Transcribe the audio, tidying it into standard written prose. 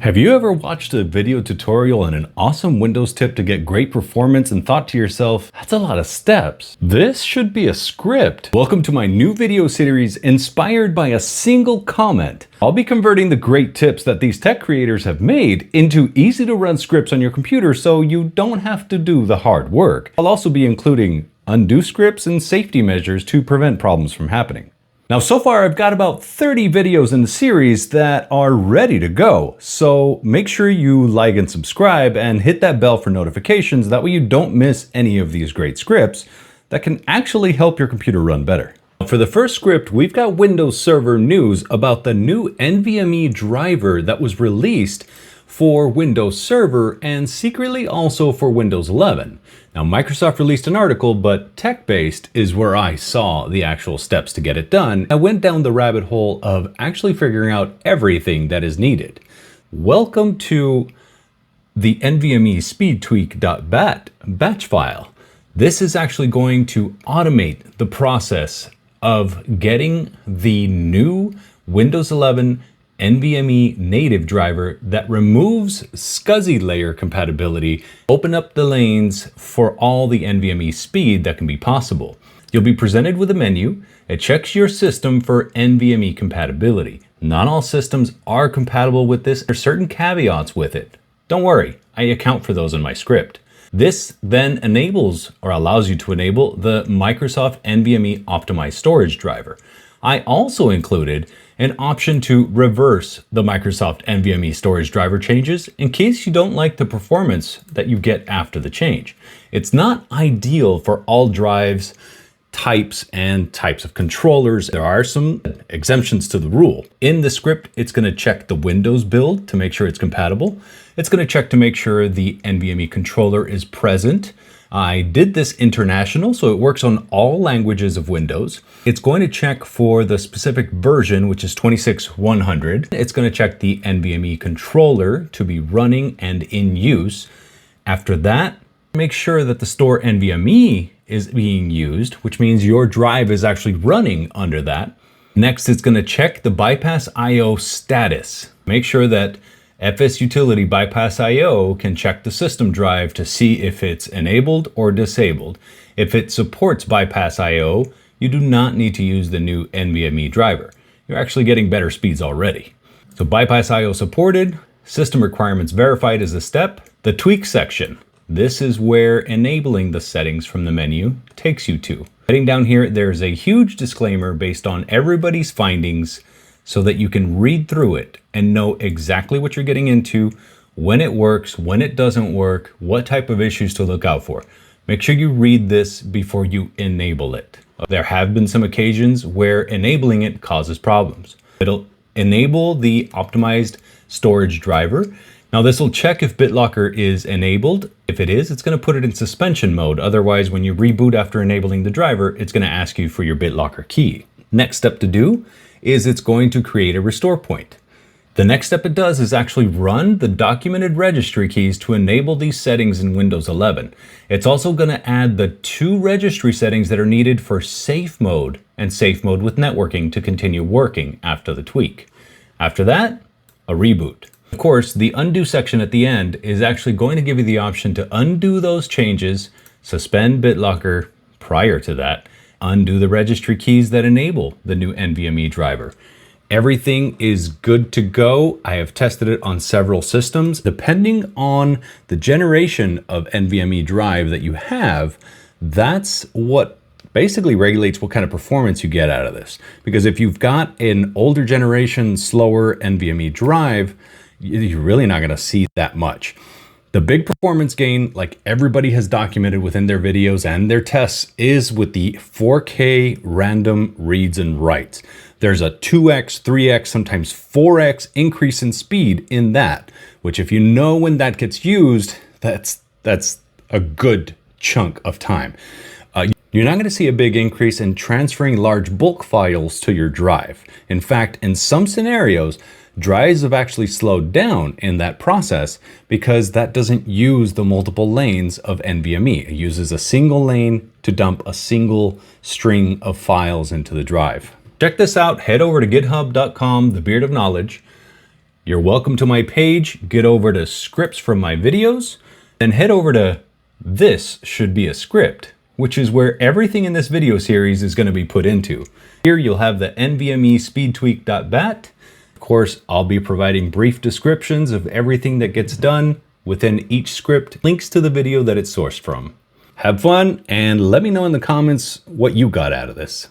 Have you ever watched a video tutorial and an awesome Windows tip to get great performance and thought to yourself, that's a lot of steps. This should be a script. Welcome to my new video series inspired by a single comment. I'll be converting the great tips that these tech creators have made into easy to run scripts on your computer so you don't have to do the hard work. I'll also be including undo scripts and safety measures to prevent problems from happening. Now, so far I've got about 30 videos in the series that are ready to go, so make sure you like and subscribe and hit that bell for notifications. That way you don't miss any of these great scripts that can actually help your computer run better. For the first script, we've got Windows Server news about the new NVMe driver that was released for Windows Server and secretly also for Windows 11. Now, Microsoft released an article, but tech-based is where I saw the actual steps to get it done. I went down the rabbit hole of actually figuring out everything that is needed. Welcome to the NVMe speedtweak.bat batch file. This is actually going to automate the process of getting the new Windows 11 NVMe native driver that removes SCSI layer compatibility, open up the lanes for all the NVMe speed that can be possible. You'll be presented with a menu. It checks your system for NVMe compatibility. Not all systems are compatible with this. There are certain caveats with it. Don't worry, I account for those in my script. This then enables or allows you to enable the Microsoft NVMe optimized storage driver. I also included an option to reverse the Microsoft NVMe storage driver changes in case you don't like the performance that you get after the change. It's not ideal for all drives, types, and types of controllers. There are some exemptions to the rule. In the script, it's going to check the Windows build to make sure it's compatible. It's going to check to make sure the NVMe controller is present. I did this international, so it works on all languages of Windows. It's going to check for the specific version, which is 26100. It's going to check the NVMe controller to be running and in use. After that, make sure that the store NVMe is being used, which means your drive is actually running under that. Next, it's going to check the bypass IO status. Make sure that FS Utility Bypass IO can check the system drive to see if it's enabled or disabled. If it supports Bypass IO, you do not need to use the new NVMe driver. You're actually getting better speeds already. So Bypass IO supported, system requirements verified is a step. The tweak section. This is where enabling the settings from the menu takes you to. Heading down here, there's a huge disclaimer based on everybody's findings so that you can read through it and know exactly what you're getting into, when it works, when it doesn't work, what type of issues to look out for. Make sure you read this before you enable it. There have been some occasions where enabling it causes problems. It'll enable the optimized storage driver. Now this will check if BitLocker is enabled. If it is, it's going to put it in suspension mode. Otherwise, when you reboot after enabling the driver, it's going to ask you for your BitLocker key. Next step to do is it's going to create a restore point. The next step it does is actually run the documented registry keys to enable these settings in Windows 11. It's also going to add the 2 registry settings that are needed for safe mode and safe mode with networking to continue working after the tweak. After that, a reboot. Of course, the undo section at the end is actually going to give you the option to undo those changes, suspend BitLocker prior to that, undo the registry keys that enable the new NVMe driver. Everything is good to go. I have tested it on several systems. Depending on the generation of NVMe drive that you have, that's what basically regulates what kind of performance you get out of this. Because if you've got an older generation, slower NVMe drive, you're really not going to see that much. The big performance gain, like everybody has documented within their videos and their tests, is with the 4K random reads and writes. There's a 2x, 3x, sometimes 4x increase in speed in that, which if you know when that gets used, that's a good chunk of time. You're not going to see a big increase in transferring large bulk files to your drive. In fact, in some scenarios, drives have actually slowed down in that process because that doesn't use the multiple lanes of NVMe. It uses a single lane to dump a single string of files into the drive. Check this out. Head over to github.com, the Beard of Knowledge. You're welcome to my page. Get over to scripts from my videos, then head over to this should be a script, which is where everything in this video series is going to be put into. Here you'll have the NVMe speedtweak.bat. Of course, I'll be providing brief descriptions of everything that gets done within each script, links to the video that it's sourced from. Have fun and let me know in the comments what you got out of this.